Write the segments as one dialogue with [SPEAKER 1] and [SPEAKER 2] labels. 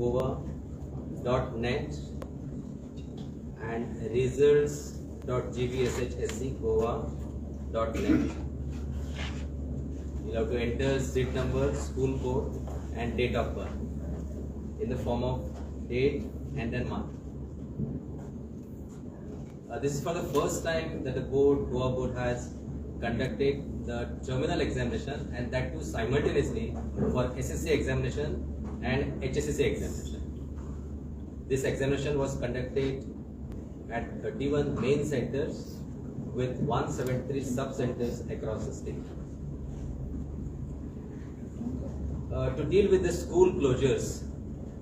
[SPEAKER 1] results.goa.net and results.gbshscgoa.net. You have to enter seat number, school code and date of birth in the form of date and then month. This is for the first time that the Goa board has conducted the terminal examination, and that too simultaneously for SSC examination and HSCC examination. This examination was conducted at 31 main centers with 173 sub-centers across the state. To deal with the school closures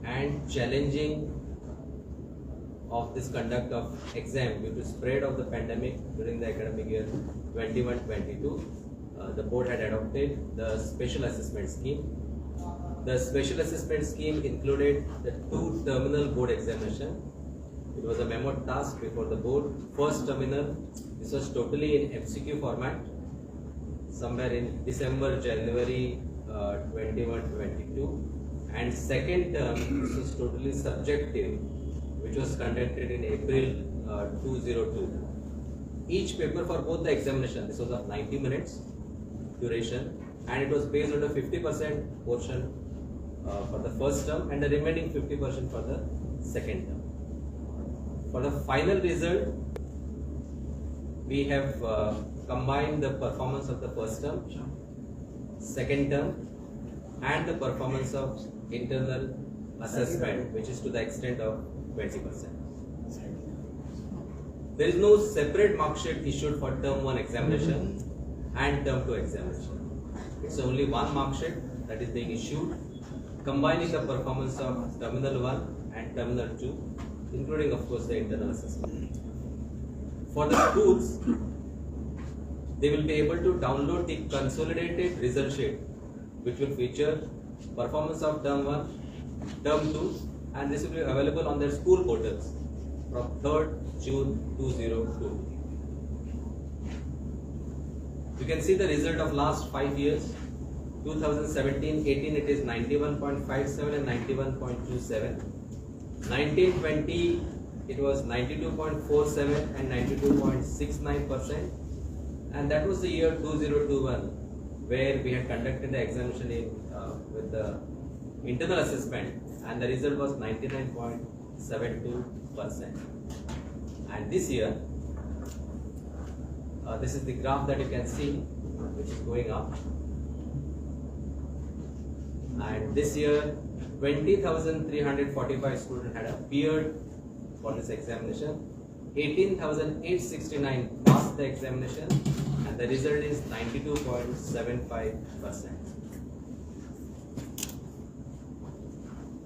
[SPEAKER 1] and challenging of this conduct of exam due to spread of the pandemic during the academic year 21-22, the board had adopted the special assessment scheme. The special assessment scheme included the 2 terminal board examination. It was a memo task before the board. First terminal, this was totally in MCQ format, somewhere in December, January 21-22, and second term, this was totally subjective, which was conducted in April 2002. Each paper for both the examination, this was of 90 minutes duration, and it was based on a 50% portion for the first term and the remaining 50% for the second term. For the final result, we have combined the performance of the first term, second term, and the performance of internal assessment, which is to the extent of 20%. There is no separate mark sheet issued for term 1 examination and term 2 examination. It's only one mark sheet that is being issued, combining the performance of terminal 1 and terminal 2, including of course the internal assessment. For the schools, they will be able to download the consolidated result sheet, which will feature performance of term 1, term 2, and this will be available on their school portals from 3rd June 2002. You can see the result of last 5 years. 2017-18 it is 91.57 and 91.27. 19-20 it was 92.47 and 92.69%, and that was the year 2021 where we had conducted the examination with the internal assessment, and the result was 99.72%. And this year, this is the graph that you can see, which is going up. And this year, 20,345 students had appeared for this examination. 18,869 passed the examination, and the result is 92.75%.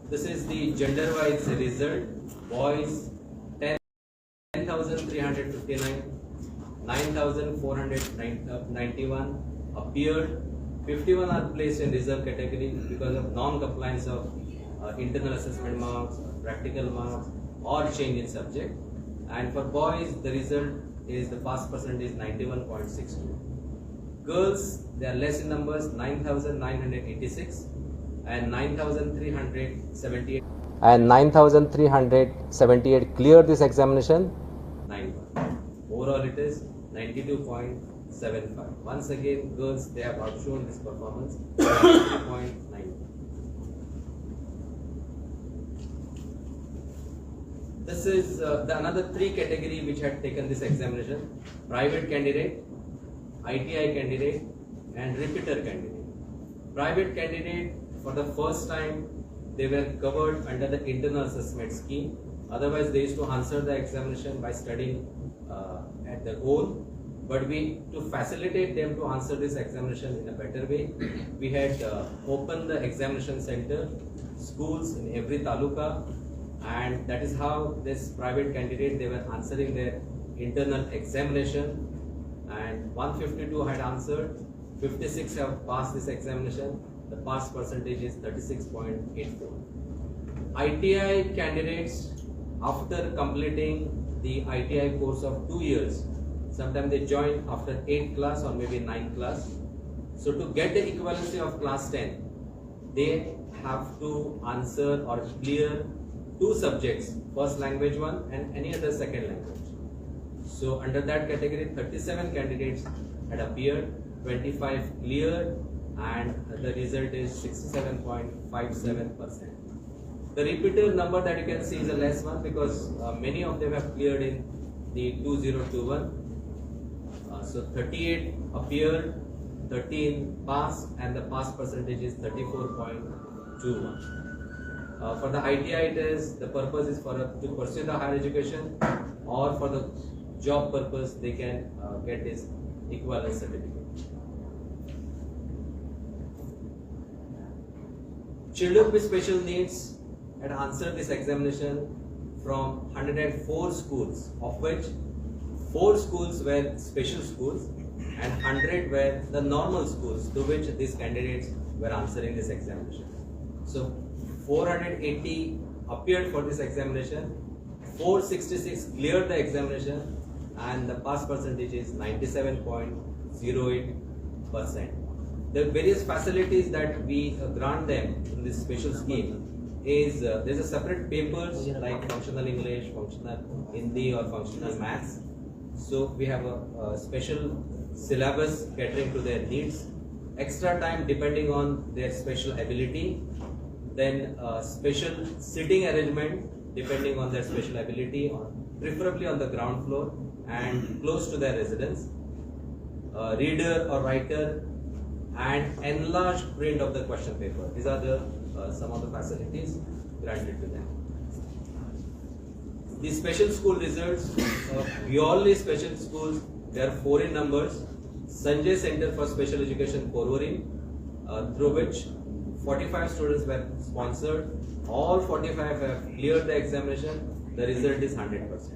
[SPEAKER 1] This is the gender-wise result. Boys 10,359, 9,491 appeared. 51 are placed in reserve category because of non-compliance of internal assessment marks, practical marks, or change in subject. And for boys, the result is the pass percentage is 91.62. Girls, they are less in numbers, 9,986 and 9,378. And 9,378 cleared this examination. 9. Overall, it is 92.75. Once again, girls, they have outshone this performance. 92.9. This is the another 3 category which had taken this examination: private candidate, ITI candidate, and repeater candidate. Private candidate, for the first time, they were covered under the internal assessment scheme. Otherwise, they used to answer the examination by studying at their own. But to facilitate them to answer this examination in a better way, we had opened the examination center, schools in every taluka, and that is how this private candidate, they were answering their internal examination, and 152 had answered, 56 have passed this examination. The pass percentage is 36.84. ITI candidates, after completing the ITI course of 2 years, sometimes they join after 8th class or maybe 9th class. So to get the equivalency of class 10, they have to answer or clear 2 subjects, first language one and any other second language. So under that category, 37 candidates had appeared, 25 cleared, and the result is 67.57%. The repeater number that you can see is a less one because many of them have cleared in the 2021. So 38 appeared, 13 passed, and the pass percentage is 34.21. For the ITI, the purpose is to pursue the higher education, or for the job purpose they can get this equivalence certificate. Children with special needs had answered this examination from 104 schools, of which 4 schools were special schools and 100 were the normal schools to which these candidates were answering this examination. So 480 appeared for this examination, 466 cleared the examination, and the pass percentage is 97.08%. The various facilities that we grant them in this special scheme is there's a separate papers like functional English, functional Hindi, or functional maths. So we have a special syllabus catering to their needs, extra time depending on their special ability, then special sitting arrangement depending on their special ability, preferably on the ground floor and close to their residence, reader or writer, and enlarged print of the question paper. These are the some of the facilities granted to them. The special school results, purely special schools, there are 4 in numbers. Sanjay Center for Special Education, Porvorim, through which 45 students were sponsored. All 45 have cleared the examination. The result is 100%.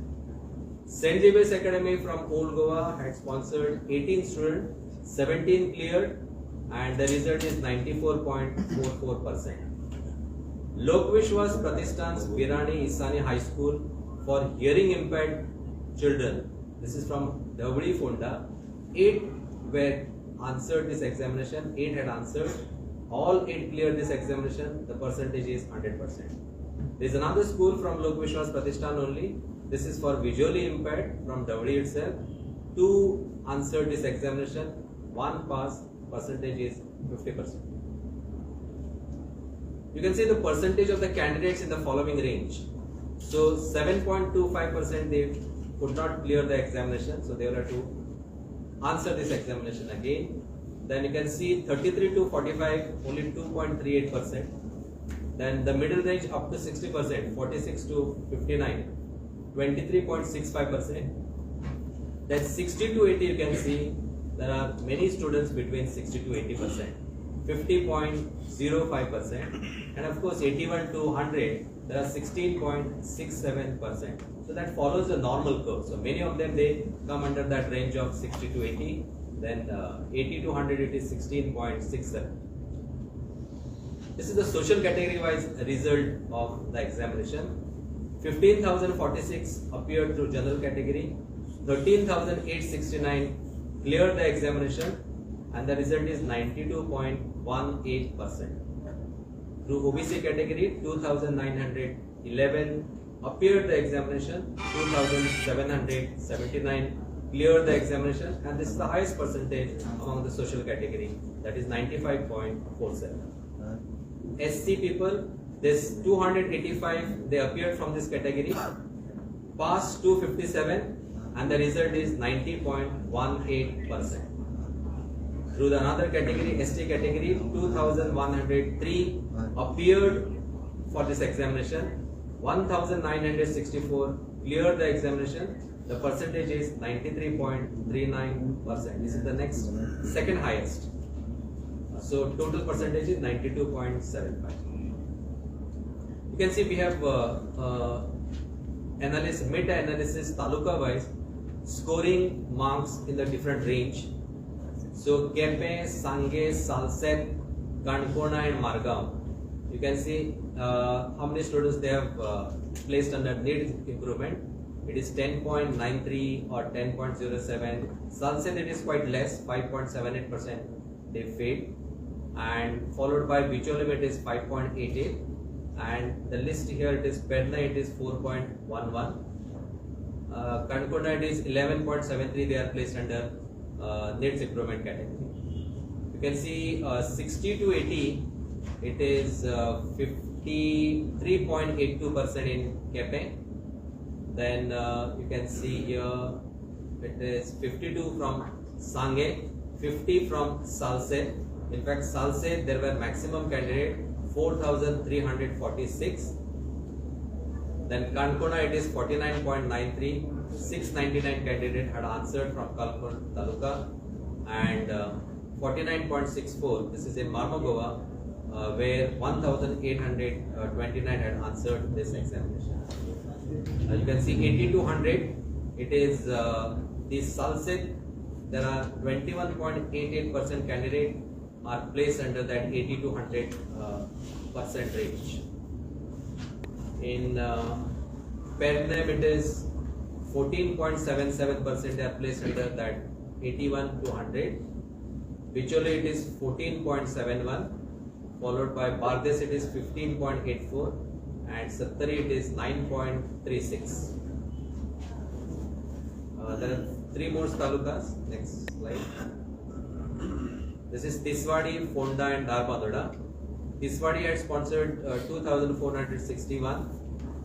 [SPEAKER 1] St. Xavier's Academy from Old Goa had sponsored 18 students, 17 cleared, and the result is 94.44%. Lok Vishwas Pratishthan's Birani Isani High School for hearing impaired children, this is from Dhavdi Fonda, 8 were answered this examination, 8 had answered, all 8 cleared this examination, the percentage is 100%. There is another school from Lok Vishwas Pratishthan only, this is for visually impaired from Dhavdi itself, 2 answered this examination, 1 passed, percentage is 50%. You can see the percentage of the candidates in the following range. So 7.25% they could not clear the examination, so they will have to answer this examination again. Then you can see 33 to 45, only 2.38%. Then the middle range up to 60%, 46 to 59, 23.65%. Then 60 to 80, you can see there are many students between 60 to 80%, 50.05%, and of course 81 to 100, there are 16.67%. So that follows the normal curve. So many of them, they come under that range of 60 to 80, then 80 to 100, it is 16.67. This is the social category wise result of the examination. 15,046 appeared through general category, 13,869 cleared the examination, and the result is 92.18%. Through OBC category, 2,911 appeared the examination, 2,779 cleared the examination, and this is the highest percentage among the social category, that is 95.47. SC people, this 285 they appeared from this category, passed 257, and the result is 90.18%. Through the another category, ST category, 2,103 appeared for this examination, 1,964 cleared the examination, the percentage is 93.39%. This is the next second highest. So total percentage is 92.75. You can see we have meta-analysis Taluka wise scoring marks in the different range. So Kepe, Sange, Salset, Kankona and Margao. You can see how many students they have placed under need improvement. It is 10.93 or 10.07. Salset, it is quite less, 5.78% they failed. and followed by Bicholim it is 5.88, and the list here it is Penna it is 4.11, Kankonda it is 11.73. They are placed under needs improvement category. You can see 60 to 80 it is 53.82% in Kepeng. Then you can see here it is 52 from Sangye, 50 from Salse. In fact, Salse there were maximum candidate 4,346. Then Kankona it is 49.93. 699 candidate had answered from Kalpur Taluka, and 49.64. This is in Marmagova, where 1,829 had answered this examination. You can see 80-100. It is the Salse. There are 21.88% candidate are placed under that 80-100% range. In Pernem it is 14.77%. They are placed under that 81-100. Bichole it is 14.71, followed by Bardes it is 15.84, and Sattari it is 9.36. There are 3 more talukas. Next slide. This is Tiswadi, Fonda and Darbadoda. Tiswadi had sponsored 2,461.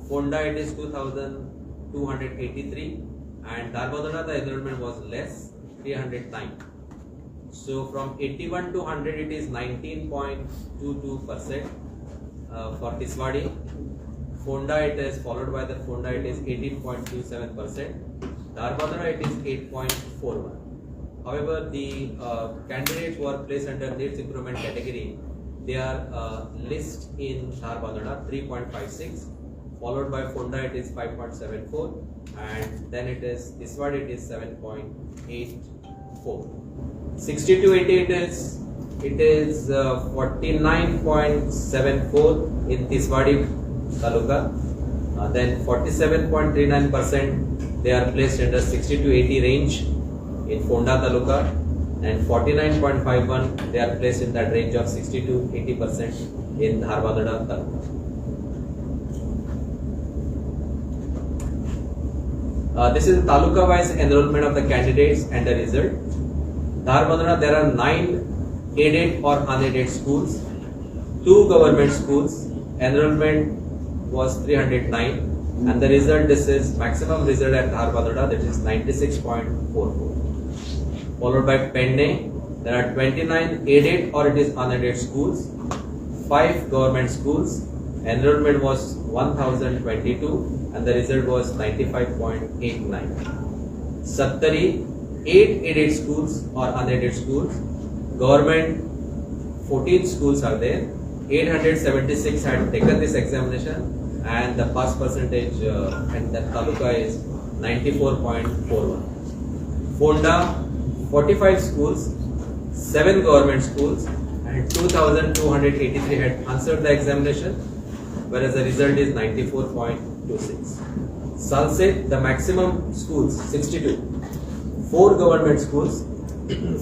[SPEAKER 1] Fonda it is 2,283, and Darbadoda the enrollment was less, 309. So from 81 to 100 it is 19.22% for Tiswadi. Fonda it is followed by the Fonda it is 18.27%. Darbadoda it is 8.41. However, the candidates who are placed under needs improvement category, they are list in Darbadoda 3.56, followed by Fonda it is 5.74, and then it is Tiswadi it is 7.84. 60 to 80 it is 49.74 in Tiswadi Taluka. Then 47.39% they are placed under 60 to 80 range in Fonda Taluka, and 49.51 they are placed in that range of 60 to 80% in Dharbadada Taluka. This is Taluka wise enrollment of the candidates and the result. Dharbadada there are 9 aided or unaided schools, 2 government schools. Enrollment was 309, and the result, this is maximum result at Dharbadada, that is 96.44. Followed by Penne, there are 29 aided or it is unaided schools, 5 government schools. Enrollment was 1,022, and the result was 95.89. Sattari, 8 aided schools or unaided schools. Government 14 schools are there. 876 had taken this examination, and the pass percentage and the Taluka is 94.41. Fonda 45 schools, 7 government schools, and 2,283 had answered the examination, whereas the result is 94.26. Salse, the maximum schools 62, 4 government schools,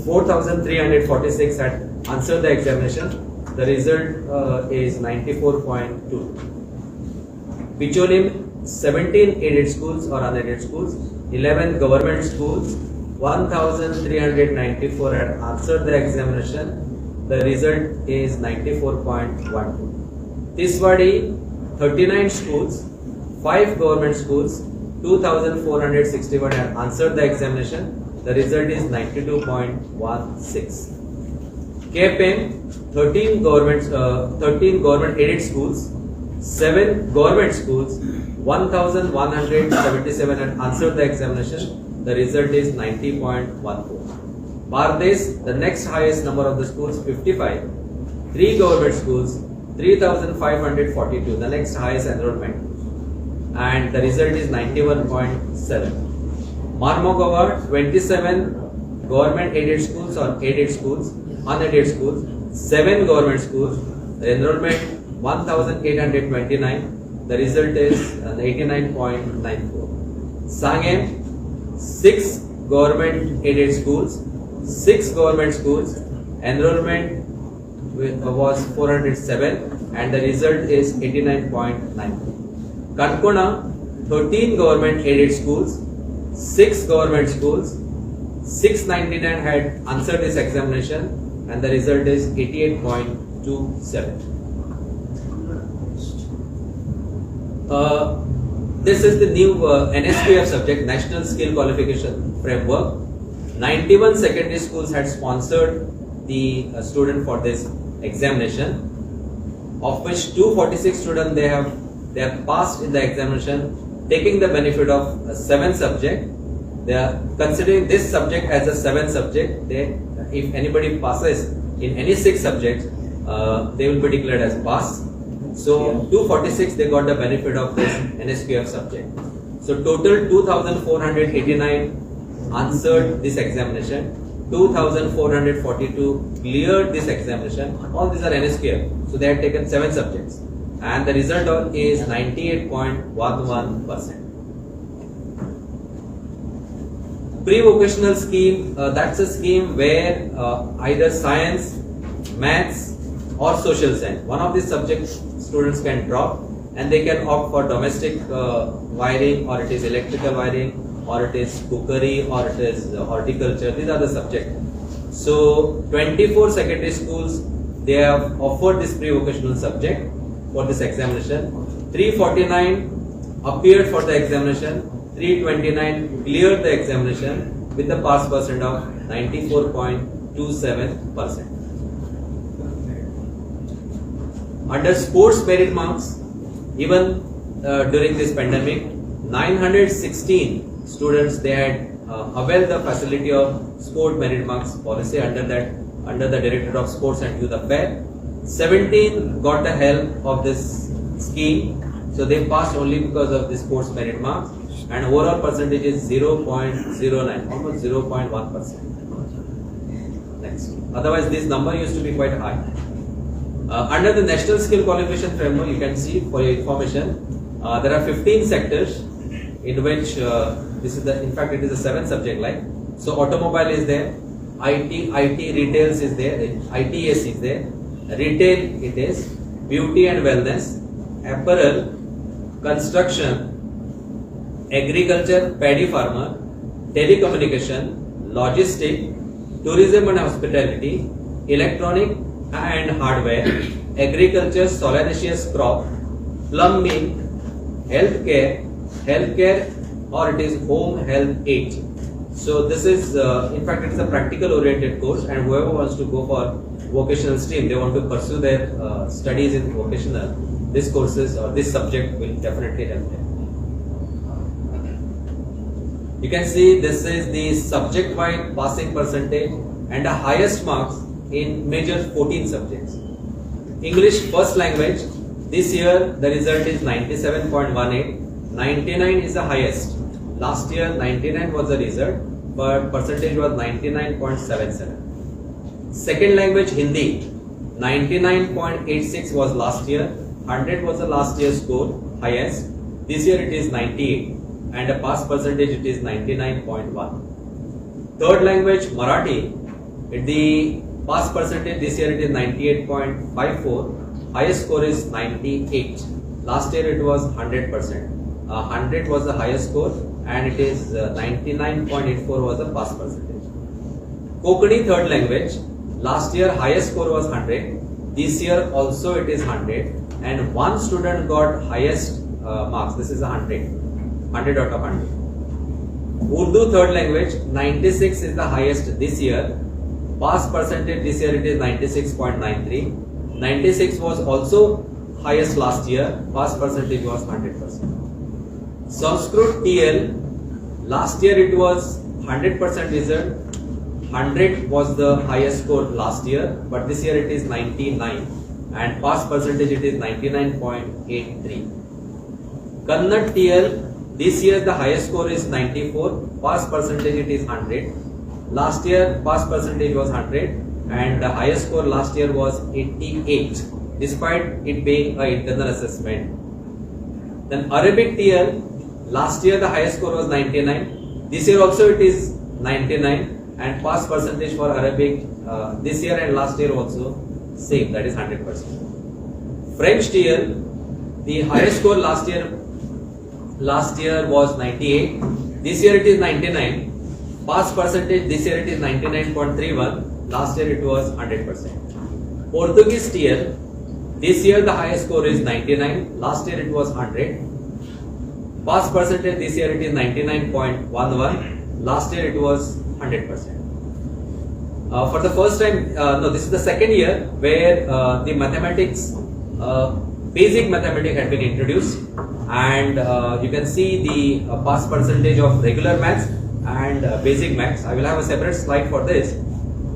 [SPEAKER 1] 4,346 had answered the examination. The result is 94.2. Bicholim, 17 aided schools or unaided schools, 11 government schools, 1,394 had answered the examination. The result is 94.12. Tiswadi, 39 schools, 5 government schools, 2,461 had answered the examination. The result is 92.16. Kepeng, 13 government aided schools, 7 government schools, 1,177 had answered the examination. The result is 90.14. Bardes, the next highest number of the schools, 55, 3 government schools, 3,542, the next highest enrollment, and the result is 91.7. Marmogava, 27 government aided schools or aided schools, unaided schools, 7 government schools, the enrollment 1,829, the result is 89.94. Sangem, 6 government aided schools, 6 government schools, enrollment was 407 and the result is 89.9. Kankona, 13 government aided schools, 6 government schools, 699 had answered this examination and the result is 88.27. This is the new NSQF subject, National Skill Qualification Framework. 91 secondary schools had sponsored the student for this examination, of which 246 students they have passed in the examination, taking the benefit of 7 subject. They are considering this subject as a 7th subject. If anybody passes in any 6 subjects, they will be declared as pass. So 246 they got the benefit of this NSQF subject. So total 2,489 answered this examination, 2,442 cleared this examination. All these are NSQF. So they have taken 7 subjects and the result is 98.11%. Pre-vocational scheme, that's a scheme where either science, maths or social science, one of these subjects students can drop and they can opt for domestic wiring, or it is electrical wiring, or it is cookery, or it is horticulture. These are the subjects. So 24 secondary schools they have offered this pre-vocational subject for this examination. 349 appeared for the examination, 329 cleared the examination with the pass percent of 94.27%. Under sports merit marks, even during this pandemic, 916 students they had availed the facility of sport merit marks policy under the Directorate of Sports and Youth Affairs. 17 got the help of this scheme, so they passed only because of the sports merit marks, and overall percentage is 0.09, almost 0.1%. Next. Otherwise, this number used to be quite high. Under the National Skill Qualification Framework, you can see for your information, there are 15 sectors in which this is the, in fact, it is a 7th subject line. So automobile is there, IT retails is there, ITS is there, retail it is, beauty and wellness, apparel, construction, agriculture, paddy farmer, telecommunication, logistic, tourism and hospitality, electronic and hardware, agriculture, solanaceous crop, plumbing, healthcare, or it is home health aid. So this is, in fact, it is a practical oriented course, and whoever wants to go for vocational stream, they want to pursue their studies in vocational, this courses or this subject will definitely help them. You can see this is the subject-wide passing percentage and the highest marks in major 14 subjects. English first language, this year the result is 97.18, 99 is the highest. Last year 99 was the result, but percentage was 99.77. Second language Hindi, 99.86 was last year, 100 was the last year's score, highest. This year it is 98 and a pass percentage it is 99.1. Third language Marathi, the pass percentage this year it is 98.54, highest score is 98. Last year it was 100%. 100 was the highest score and it is 99.84 was the pass percentage. Konkani third language, last year highest score was 100, this year also it is 100 and one student got highest marks, this is 100 out of 100. Urdu third language, 96 is the highest this year, pass percentage this year it is 96.93, 96 was also highest last year, pass percentage was 100%. Sanskrit TL, last year it was 100% result, 100 was the highest score last year, but this year it is 99 and pass percentage it is 99.83. Kannada TL, this year the highest score is 94, pass percentage it is 100. Last year pass percentage was 100 and the highest score last year was 88 despite it being an internal assessment. Then Arabic TL, last year the highest score was 99, this year also it is 99 and pass percentage for Arabic this year and last year also same, that is 100%. French tier, the highest score last year was 98. This year it is 99. Pass percentage this year it is 99.31. Last year it was 100%. Portuguese tier, this year the highest score is 99. Last year it was 100. Pass percentage this year it is 99.11. Last year it was 100%. For the first time, this is the second year where the mathematics, basic mathematics had been introduced, and you can see the pass percentage of regular maths and basic maths. I will have a separate slide for this.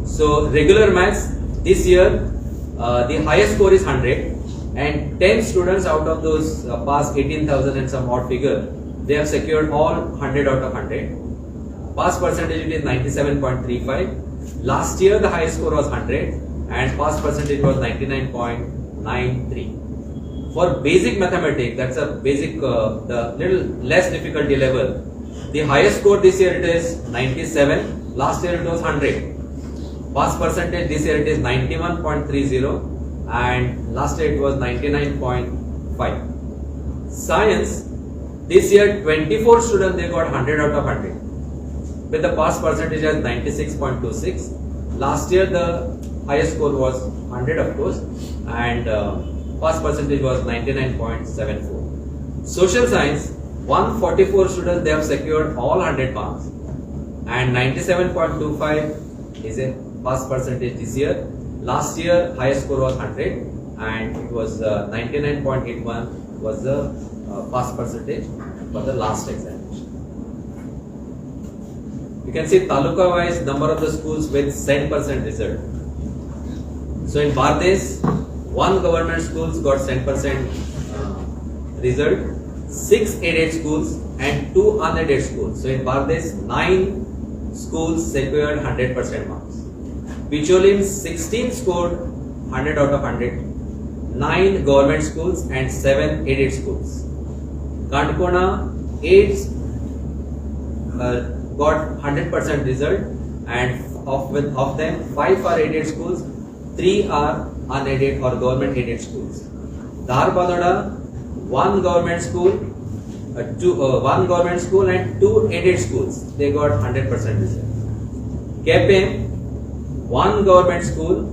[SPEAKER 1] So regular maths this year, the highest score is 100, and 10 students out of those past 18,000 and some odd figure, they have secured all 100 out of 100. Pass percentage it is 97.35. Last year the highest score was 100 and pass percentage was 99.93. For basic mathematics, that's a basic, the little less difficulty level. The highest score this year it is 97. Last year it was 100. Pass percentage this year it is 91.30 and last year it was 99.5. Science, this year 24 students they got 100 out of 100 with the pass percentage as 96.26. Last year the highest score was 100 of course, and pass percentage was 99.74. Social science, 144 students they have secured all 100 marks and 97.25 is a pass percentage this year. Last year highest score was 100 and it was 99.81 was the pass percentage for the last examination. You can see Taluka wise number of the schools with 100% result. So in Bardesh, 1 government schools got 100% result, 6 aided schools and 2 unaided schools. So in Bardesh, 9 schools secured 100% marks. Picholim, 16 scored 100 out of 100, 9 government schools and 7 aided schools. Kandkona, 8 got 100% result, and of them 5 are aided schools, 3 are unaided or government aided schools. Dharpadada, 1 government school, 1 government school and 2 aided schools, they got 100% result. Kepem, 1 government school,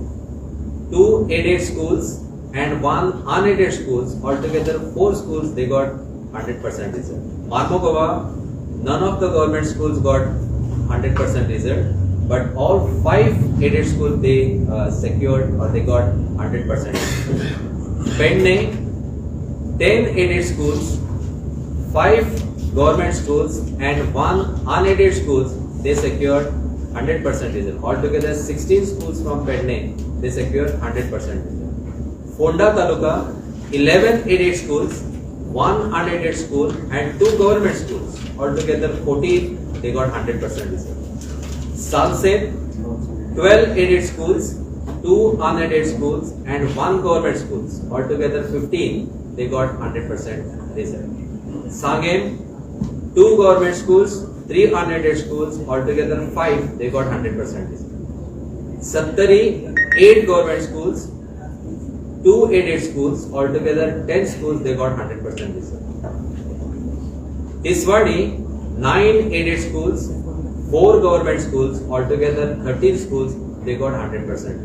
[SPEAKER 1] 2 aided schools and 1 unaided schools, altogether 4 schools they got 100% result. Marmokova, none of the government schools got 100% result, but all 5 aided schools they secured or they got 100% result. Pendne, 10 aided schools, 5 government schools and 1 unaided schools they secured 100% result. Altogether 16 schools from Pendne they secured 100% result. Fonda Taluka, 11 aided schools, 1 unaided school and 2 government schools. Altogether 14 they got 100% result. Salsette, 12 aided schools, 2 unaided schools and 1 government schools. Altogether 15 they got 100% result. Sangem, 2 government schools, 3 unaided schools, altogether 5 they got 100% result. Sattari, 8 government schools, 2 aided schools, altogether 10 schools they got 100% result. Iswadi, 9 aided schools, 4 government schools, altogether 13 schools they got 100% result.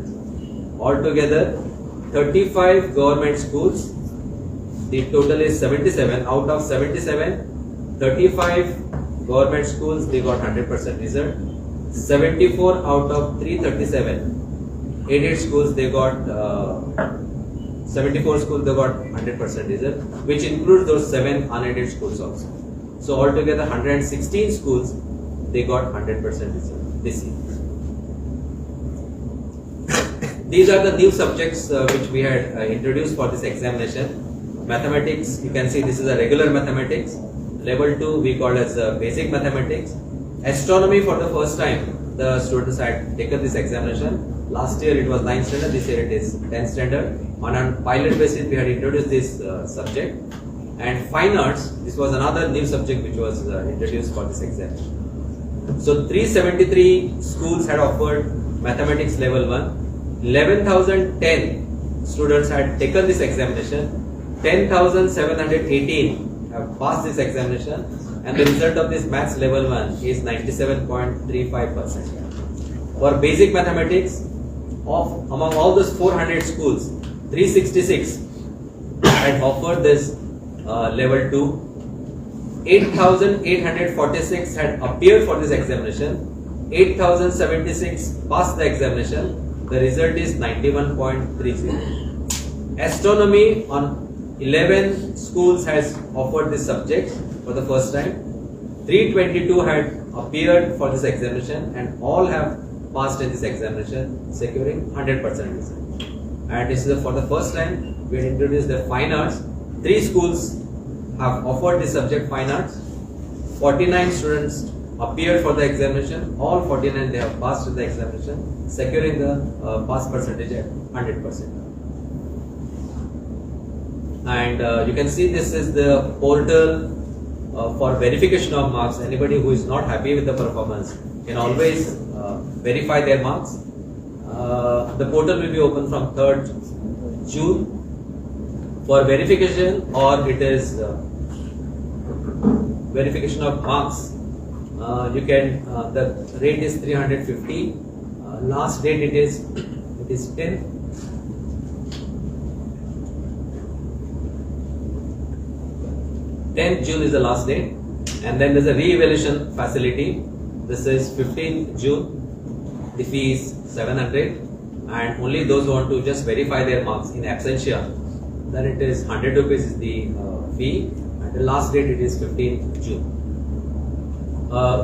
[SPEAKER 1] Altogether 35 government schools, the total is 77. Out of 77, 35 government schools they got 100% result. 74 out of 337 aided schools they got 74 schools they got 100% result, which includes those 7 unaided schools also. So altogether 116 schools they got 100% result this year. These are the new subjects which we had introduced for this examination. Mathematics, you can see this is a regular mathematics. Level 2 we call as basic mathematics. Astronomy, for the first time the students had taken this examination. Last year it was 9th standard, this year it is 10th standard. On a pilot basis we had introduced this subject. And fine arts, this was another new subject which was introduced for this examination. So 373 schools had offered mathematics level 1. 11,010 students had taken this examination. 10,718 have passed this examination, and the result of this maths level 1 is 97.35%. For basic mathematics, among all those 400 schools, 366 had offered this level 2. 8,846 had appeared for this examination. 8,076 passed the examination. The result is 91.30. Astronomy on 11 schools has offered this subject for the first time. 322 had appeared for this examination, and all have passed in this examination, securing 100% result. And this is for the first time we had introduced the fine arts. 3 schools have offered this subject, fine arts. 49 students appeared for the examination. All 49 they have passed in the examination, securing the pass percentage at 100%. And you can see this is the portal for verification of marks. Anybody who is not happy with the performance can always verify their marks. The portal will be open from 3rd June for verification, or it is verification of marks. You can the rate is 350. Last date it is 10th June is the last date, and then there's a re-evaluation facility. This is 15th June. The fee is 700, and only those who want to just verify their marks in absentia, then it is 100 rupees is the fee, and the last date it is 15th June.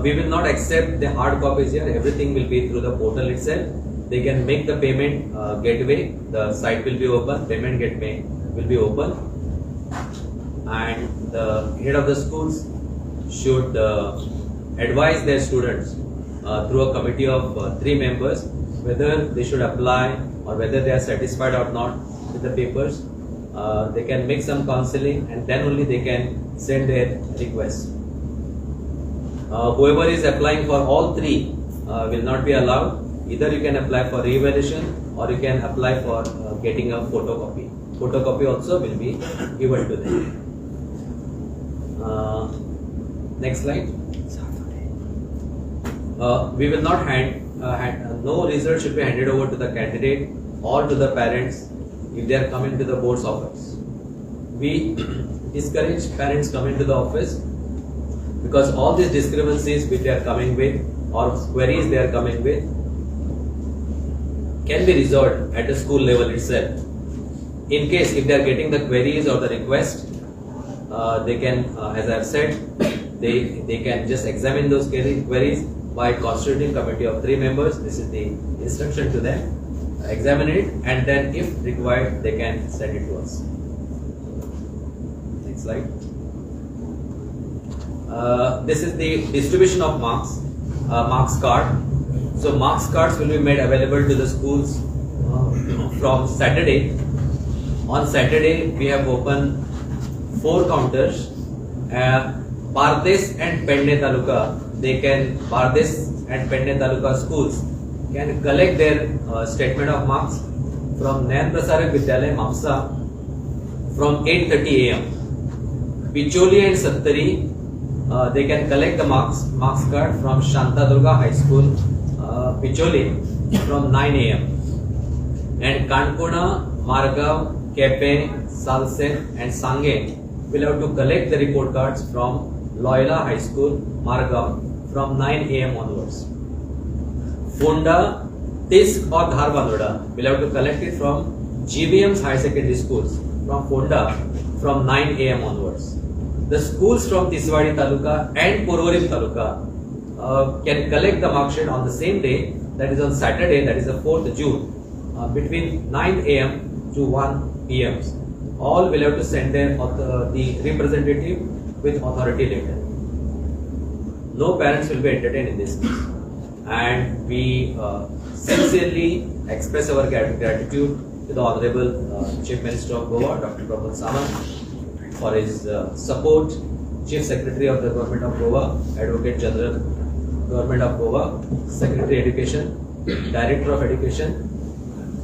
[SPEAKER 1] We will not accept the hard copies here. Everything will be through the portal itself. They can make the payment gateway. The site will be open. Payment gateway will be open, and the head of the schools should advise their students through a committee of 3 members whether they should apply or whether they are satisfied or not with the papers. They can make some counseling, and then only they can send their request. Whoever is applying for all 3 will not be allowed. Either you can apply for re-evaluation, or you can apply for getting a photocopy. Photocopy also will be given to them. Next slide. We will not no result should be handed over to the candidate or to the parents if they are coming to the board's office. We discourage parents coming to the office, because all these discrepancies which they are coming with or queries they are coming with can be resolved at the school level itself. In case if they are getting the queries or the request, they can, as I have said, they can just examine those queries by constituting committee of 3 members. This is the instruction to them. Examine it, and then if required they can send it to us. Next slide. This is the distribution of marks, marks card. So marks cards will be made available to the schools from Saturday. On Saturday we have opened 4 counters. Bardes and Pende Taluka, Bardes and Pende Taluka schools can collect their statement of marks from Nayan Prasarak Vidyalaya Mamsa from 8:30 am. Picholi and Sattari, they can collect the marks card from Shanta Durga High School, Picholi, from 9 am. And Kankona, Margaon, Kepe, Salsen and Sange will have to collect the report cards from Loyola High School, Margaon, from 9 am onwards. Fonda, Tisk or Dharbandora will have to collect it from GBM's high secondary schools from Fonda from 9 am onwards. The schools from Tiswadi Taluka and Porvorim Taluka can collect the mark sheet on the same day, that is on Saturday, that is the 4th June, between 9 am to 1 pm. All will have to send their the representative with authority letter. No parents will be entertained in this case. And we sincerely express our gratitude to the Honorable Chief Minister of Goa, Dr. Pramod Samant, for his support, Chief Secretary of the Government of Goa, Advocate General, Government of Goa, Secretary Education, Director of Education,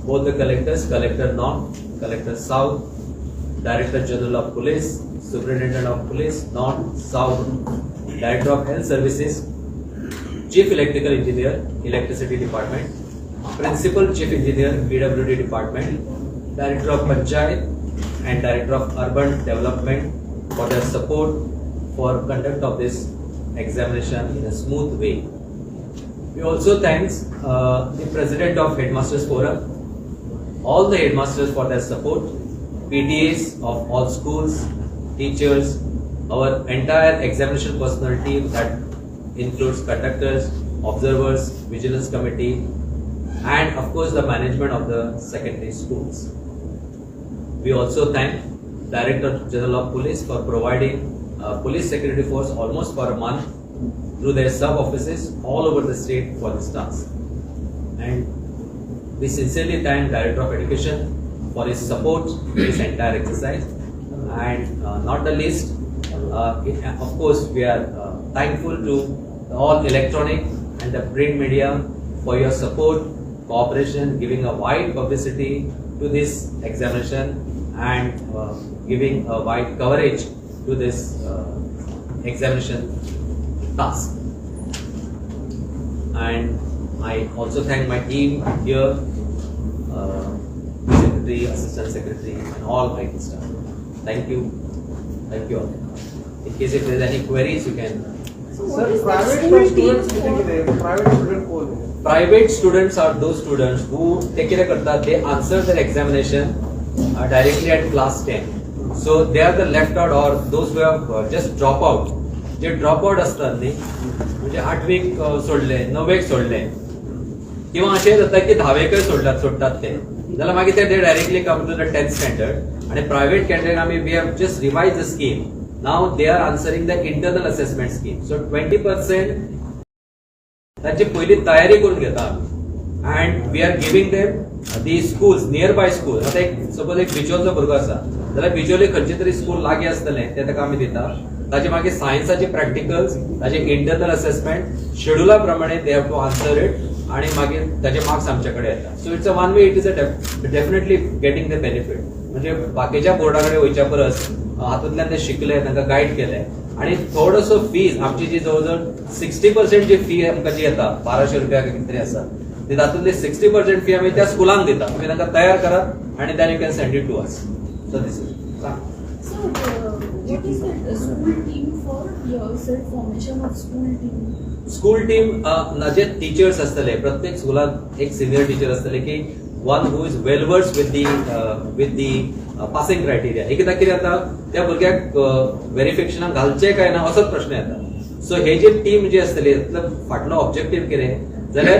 [SPEAKER 1] both the collectors, Collector North, Collector South, Director General of Police, Superintendent of Police, North, South, Director of Health Services, Chief Electrical Engineer, Electricity Department, Principal Chief Engineer, PWD Department, Director of Panchayat and Director of Urban Development for their support for conduct of this examination in a smooth way. We also thank the President of Headmasters Forum, all the headmasters for their support, PTAs of all schools, teachers, our entire examination personnel team that includes conductors, observers, vigilance committee, and of course the management of the secondary schools. We also thank Director General of Police for providing police security force almost for a month through their sub-offices all over the state for this task. And we sincerely thank Director of Education for his support in this entire exercise. And not the least, of course, we are thankful to all electronic and the print media for your support, cooperation, giving a wide publicity to this examination and giving a wide coverage to this examination task. And I also thank my team here, Secretary, Assistant Secretary, and all IT staff. Thank you. Thank you all. In case if there is any queries, you can.
[SPEAKER 2] Sir,
[SPEAKER 1] private students are those students who take care of they answer their examination directly at class 10. So they are the left out or those who have just drop out. J drop out असतात न्ही म्हणजे 8वीक सोडले 9वेक सोडले किंवा अशें जाता की 10वेकय सोडतात ते जाल्यार मागीर ते directly come to the 10th standard आणि प्रायव्हेट कॅन्डिडेट आमी we have just revise the scheme नाव they are answering the internal assessment scheme so 20% ताची पहिली तयारी करून घेता and we are giving them the schools nearby school आता एक सपोज एक बिचोलचो भुरगो आसा जाल्यार बिचोली खंयचे तरी स्कूल लागीं आसतलें ते ताका आमी दिता ताचे मागीर सायन्साचे प्रॅक्टिकल्स ताचे इंटरनल असेसमेंट शेड्युला प्रमाणे they have to answer it आणि मागीर ताचे मार्क्स आमचे कडेन येतात so it's a one way it is a definitely getting the benefit म्हणजे बाकीच्या बोर्डा कडेन वयच्या परस हातूंतल्यान ते शिकले तांकां गायड केले आणि थोडोसो फीज आमची जी जवळजवळ 60% जी फी आमकां जी येता 1200 रुपया कितें तरी आसा ती तातूंतली 60% फी आमी त्या स्कुलांक दिता तुमी तांकां तयार करात आणि then you can send it to us so this is
[SPEAKER 3] What is the school team for your formation of school team?
[SPEAKER 1] School team जे टीचर्स असतले प्रत्येक स्कुलात एक सिनियर टीचर असतले की one who is well versed with the passing criteria एकदा कितें जाता त्या भुरग्याक व्हेरिफिकेशनाक घालचे काय ना असोच प्रश्न येता सो हे जे टीम जी असतली फाटलो ऑब्जेक्टिव्ह कितें जाल्यार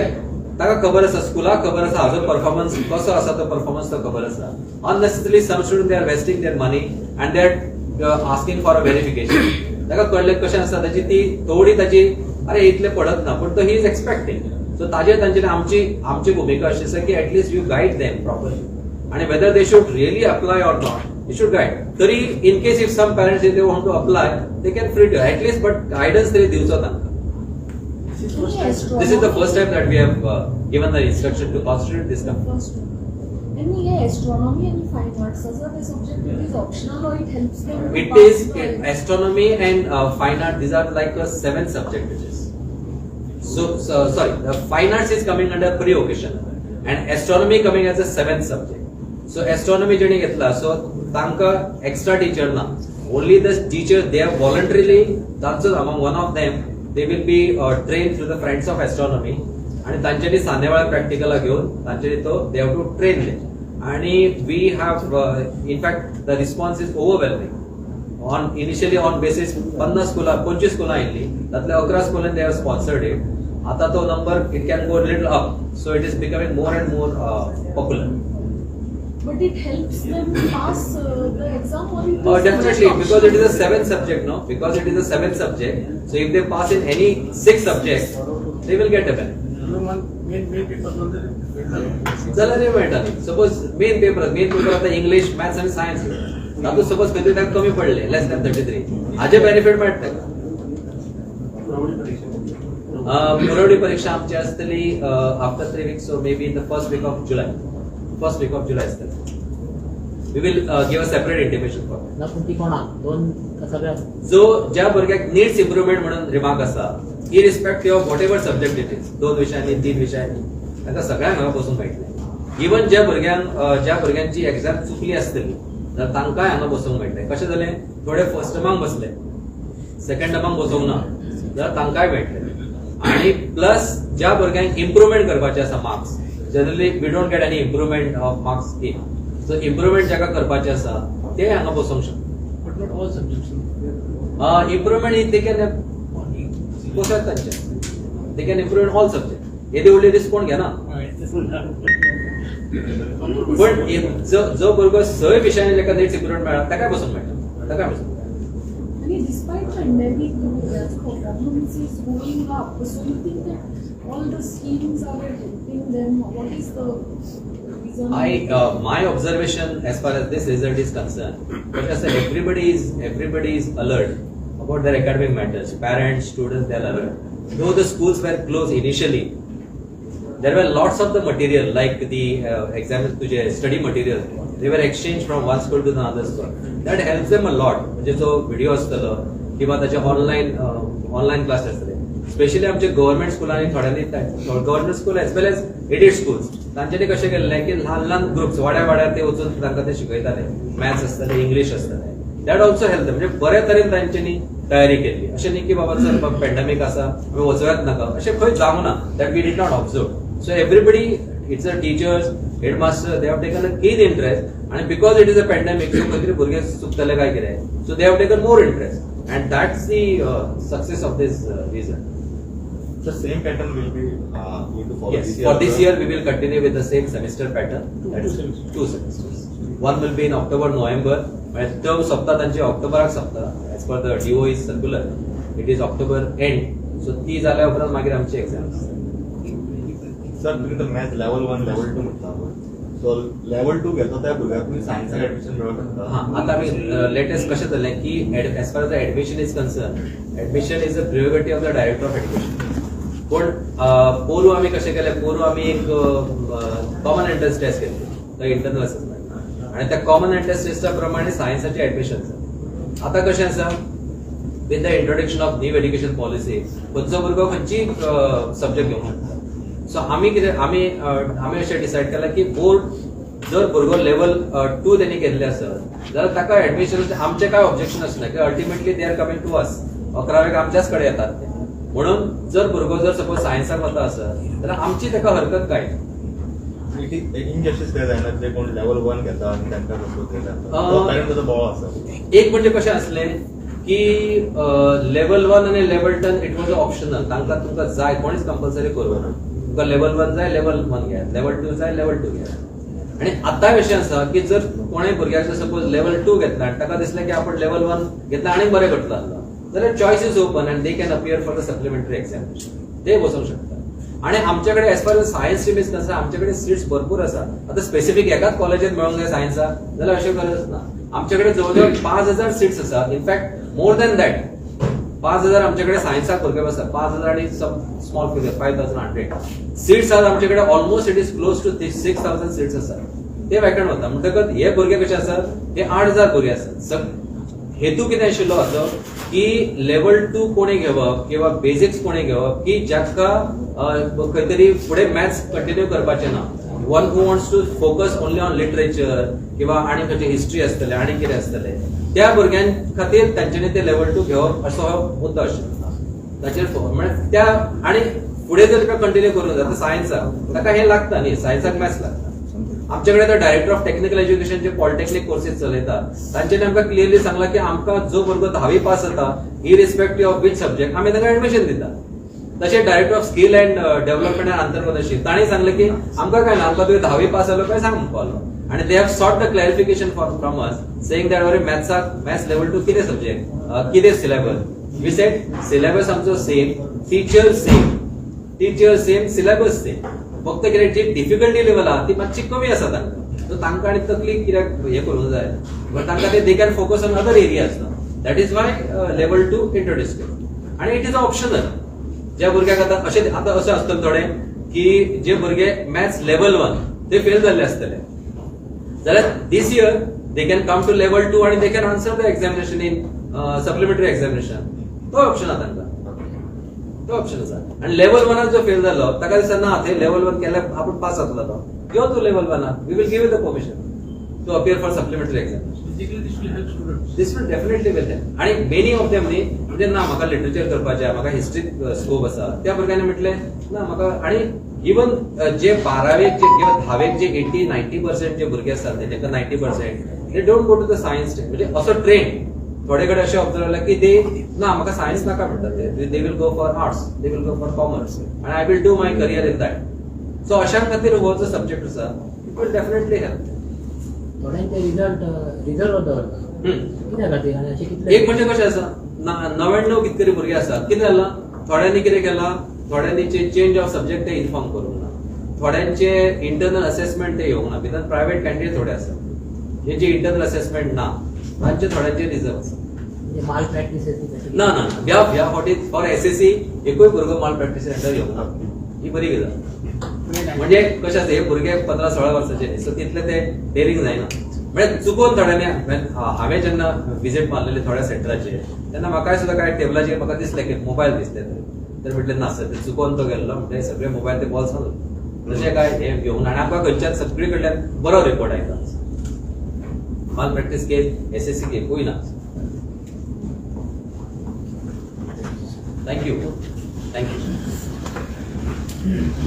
[SPEAKER 1] ताका खबर आसा स्कुलाक खबर आसा हाजो परफॉर्मन्स कसो आसा तो परफॉर्मन्स तो खबर आसा unnecessary some student they are wasting their money and they are asking for a verification ताका कळलें कशें आसा ताची ती थोडी ताची अरे इतले पडत ना पण तो ही इज एक्सपेक्टिंग सो ताजेर तांची आमची भूमिका अशी आसा की at least you guide them properly आणि whether they should really apply or not you should guide तरी in case if some parents if they want to apply they can free to at least but guidance तरी दिवचो तांकां This is the first time that we have given the instruction to constitute this company.
[SPEAKER 3] And astronomy and fine arts, as the subject it is optional or it helps them.
[SPEAKER 1] It is astronomy and fine art. These are like a 7th subject. It is. So sorry, the fine arts is coming under pre-vocational, and astronomy coming as a 7th subject. So astronomy jani getla. So tanka extra teacher na. Only the teachers they have voluntarily. That's among one of them. They will be trained through the Friends of Astronomy आणि तांच्यानी सानेवाळ प्रॅक्टिकला घेऊन तांच्यानी तो they have to train them आणि we have in fact the response is overwhelming on initially on basis 50 स्कुला 25 स्कुला आयिल्ली तातले 11 स्कुलांनी they have sponsored it आता तो number it can go a little up so it is becoming more and more popular.
[SPEAKER 3] But it helps them pass the exam or it is
[SPEAKER 1] definitely because it is a 7th subject no because it is a 7th subject so if they pass in any 6 subjects they will get a benefit जरा नाही भेटत suppose main paper आता English maths आणि science तातूंत suppose खंय तरी कमी पडले less than 33 हाजे बेनिफिट मेळटा पुरवणी परीक्षा आमची असतली after 3 weeks so maybe in the first week of July first week of July आसतलें. We will give a separate intimation for
[SPEAKER 2] ना पूण ती कोणाक दोन सगळ्या
[SPEAKER 1] जो ज्या भुरग्याक नीड्स इम्प्रुवमेंट म्हणून रिमार्क आसा, irrespective of whatever subject it is, 2 विशयांनी 3 विशयांनी, तांकां सगळ्यांक हांगा बसूंक मेळटलें. इवन ज्या भुरग्यांची एग्जाम चुकली आसतली जाल्यार तांकांय हांगा बसूंक मेळटलें. कशें जालें, थोडे फर्स्ट टर्माक बसले, सेकंड टर्माक बसूंक ना जाल्यार तांकांय मेळटलें. आणि प्लस ज्या भुरग्यांक इम्प्रुवमेंट करपाचे आसा marks, generally we don't get any improvement of marks scheme, so improvement जाका करपाचे आसा ते हांगा बसूंक शकता.
[SPEAKER 2] But not all subjects.
[SPEAKER 1] Improvement is they can they can improve in all subjects. येदे व्हडली रिस्क कोण घेना. पण जो भुरगो 6 विशयांनी जेका नीड्स इम्प्रुवमेंट मेळ्ळा ताका बसूंक मेळटा, ताका बसूंक मेळटा.
[SPEAKER 3] And despite pandemic, the performance is going up. So you think that all the schemes are helping them? What is the reason?
[SPEAKER 1] My observation as far as this result is concerned, because everybody is alert about their academic matters. Parents, students, they are alert. Though the schools were closed initially, there were lots of the material like the study material. They were exchanged from one school to the other school. That helps them a lot. म्हणजे जो video असतलो किंवा त्याचे online class असतले, specially आमचे government स्कूलांनी थोड्यांनी government school as well as aided schools तांच्यांनी कशें केल्लें की ल्हान ग्रुप्स वाड्यार ते वचून तांकां ते शिकयताले. मॅथ्स आसतले, इंग्लीश आसतले. दॅट ऑल्सो हेल्प म्हणजे बऱ्या तरेन तांच्यांनी तयारी केल्ली. अशें न्ही की बाबा चल पॅन्डेमिक आसा आमी वचूयात नाका, अशें खंय जावंक ना. That we did not observe. So everybody, it's a teachers, headmaster, they have taken a keen interest, and because it is a pandemic, so खंय तरी भुरगे चुकतले काय कितें, so they have taken more interest, and that's the success of this reason.
[SPEAKER 4] The same pattern will be going to follow
[SPEAKER 1] Yes,
[SPEAKER 4] this year.
[SPEAKER 1] for this year we will continue with the same semester pattern. That's 2 semesters. One will be in October, November. म्हणजे तो सप्ताह तांची ऑक्टोबराक सप्ताह. As per the DOE circular, it is October end. So ती जाल्या उपरांत मागीर आमची एक्झाम.
[SPEAKER 4] सर तुम्ही तर मॅथ लेवल 1 लेवल 2 म्हटला आपण. सो लेवल 2 घेता त्या भुरग्याक तुम्ही सायन्साक ऍडमिशन मेळूं शकता.
[SPEAKER 1] आता आमी लेटेस्ट कशें जालें की as far as the admission is concern, admission is a prerogative of the director of education. पण पोरू आमी कशें केलें, पोरू आमी एक कॉमन एंट्रन्स टेस्ट घेतली, इंटरनल असेसमेंट, आणि त्या कॉमन एंट्रन्स टेस्टा प्रमाणे सायन्साचे एडमिशन. आता कशें आसा, with the introduction of new education policy खंयचो भुरगो खंयची सब्जेक्ट घेवंक शकता. सो आमी अशें डिसायड केलां की बोर्ड जर भुरगो लेवल 2 त्यांनी केल्ले आसत जाल्यार ताका एडमिशन आमचे काय ऑब्जेक्शन आसना की ultimately they are coming to us. 11वेक आमच्याच कडेन येतात ते. म्हणून जर भुरगो जर सपोज सायन्साक वता आसत जाल्यार आमची ताका हरकत काय.
[SPEAKER 4] इनजस्टीस ते जायना जे कोण लेवल 1 घेता आनी तांकां पेरेंट्साचो बोवाळ आसा.
[SPEAKER 1] एक म्हणजे कशें आसलें की लेवल 1 आनी लेवल 10 इट वॉज ऑप्शनल. तांकां तुमकां जाय कोणीच कंपल्सरी करूं ना. तुका लेवल 1 जाय लेवल 1 घ्या, लेवल 2 जाय लेवल 2 घ्या. आणि आता विषय असा की जर कोणेय भुरग्याक सपोज लेवल 2 घेतला आणि ताका दिसलें की आपण लेवल 1 घेतला आणि बरें करतलो जाल्यार choice is open and they can appear for the supplementary examination. ते बसूंक शकता. आणि आमच्याकडे as far as science stream is concern आमच्याकडे सीट्स भरपूर आसा. आता स्पेसिफिक एकाच कॉलेजात मेळोंक जाय सायन्साक जाल्यार अशें गरज ना. आमच्याकडे जवळजवळ 5000 सीट्स आसा. इनफॅक्ट मोर दॅन दॅट 5000 आमच्याकडे सायन्साक भुरगे बसतात. 5000 आणि सम स्मॉल फिगर 5100 सीट्स आसात आमच्याकडे. Almost it is close to 6000 seats आसात. ते वॅकंट वता. म्हणटकच हे भुरगे कशे आसात, हे 8000 भुरगे आसात. हेतू कितें आशिल्लो हाचो की लेवल 2 कोणी घेवप किंवा बेसिक्स कोणी घेवप की जाका खंय तरी फुडें मॅथ्स कंटिन्यू करपाचें ना. One who wants to focus only on literature किंवा आनी खंयची हिस्ट्री आसतले आनी कितें आसतले त्या भुरग्यां खातीर तांच्यांनी ते लेवल 2 घेवप असो हो मुद्दो आशिल्लो. ताचेर म्हणजे त्या आनी फुडें जर तुका कंटिन्यू करूंक जाय सायन्साक ताका हें लागता न्ही, सायन्साक मॅथ्स लागता. आमच्याकडे तर director of technical education J polytechnic courses चलयता तांच्यांनी आमकां क्लियरली सांगला की आमकां जो भुरगो 10वी पास जाता इरिस्पेक्टिव्ह ऑफ वीच सब्जेक्ट आमी ताका एडमिशन दिता. तशें director of skill and development and आंतरप्रदेशी तांणी सांगलें की आमकां काय ना, आमकां तुवें 10वी पास जालो काय सांग म्हणपालो. आणि they have sought the clarification from us saying that अरे मॅथ्स लेवल 2 कितें सब्जेक्ट कितें सिलेबस. वी सेड सिलेबस आमचो same, teacher same, syllabus same. फक्त कितें जी डिफिकल्टी लेवल आहा ती मातशी कमी आसा तांकां. सो तांकां आनी तकली कित्याक हें करूंक जाय बट तांकां ते they can focus on other areas. That is why level 2 introduce केलो. आणि इट इज ऑप्शनल. ज्या भुरग्याक आतां अशें आसतलें थोडें की जे भुरगे मॅथ्स लेवल 1 ते फेल झाले असतले जाल्यार this year they can come to level 2 आणि they can answer the examination in supplementary examination. तो ऑप्शन आहा तांकां, तो ऑप्शन आसा. आणि लेवल 1 जो फेल जालो ताका दिसता ना ते लेवल 1 केल्यार आपण पास जातलो तो, यो तू level 1 we will give you the permission to appear for supplementary exam. This will definitely will help. आणि मेनी ऑफ देम न्ही म्हणजे ना म्हाका लिटरेचर करपाचें, म्हाका हिस्ट्रीक स्कोप आसा, त्या भुरग्यांनी म्हटलें ना म्हाका. आणि इवन जे 12वेक किंवा 10वेक जे 80-90% जे भुरगे असतात तांकां 90% they don't go to the science stream. म्हणजे असो ट्रेंड थोडे कडेन अशें ऑब्जर्व जाला की दे ना म्हाका सायन्स नाका म्हणटात ते, they will go for arts, they will go for commerce and I will do my career in that. So अशां खातीर हो जो सब्जेक्ट आसा इट विल डेफिनेटली हेल्प.
[SPEAKER 2] थोड्यांचे रिझल्ट दवरता कित्या खातीर आनी अशें कितले
[SPEAKER 1] एक म्हणजे कशें आसा 99 कितें तरी भुरगे आसात. कितें जाला थोड्यांनी कितें केलां, थोड्यांनी चेंज ऑफ सब्जेक्ट ते इन्फॉर्म करूंक ना, थोड्यांचे इंटरनल असेसमेंट ते येवंक ना. भितर प्रायव्हेट कॅन्डिडेट थोडे आसात जेंचे इंटरनल असेसमेंट ना, तांचे थोड्यांचे रिझर्व आसा.
[SPEAKER 2] म्हणजे माल प्रॅक्टीस
[SPEAKER 1] ना ना ह्या फावटी फॉर एसएससी एकूय भुरगो माल प्रॅक्टीस सेंटर येवंक ना. ही बरी गजाल. म्हणजे कशें आसा हे भुरगे 15-16 वर्साचे न्ही, सो तितले ते डेरिंग जायना. म्हणजे चुकून थोड्यांनी हांवें जेन्ना विजीट मारलेली थोड्या सेंटराचेर तेन्ना म्हाकाय सुद्दां काय टेबलाचेर म्हाका दिसलें की मोबायल दिसले तर म्हटलें ना सर ते चुकून तो गेल्लो म्हणजे सगळे मोबायल ते बॉल्सान तशें काय हे घेवंक ना. आनी आमकां खंयच्याच सगळे कडल्यान बरो रिपोर्ट आयला. माल प्रॅक्टीस केस एसएससी एकूय ना. थँक्यू.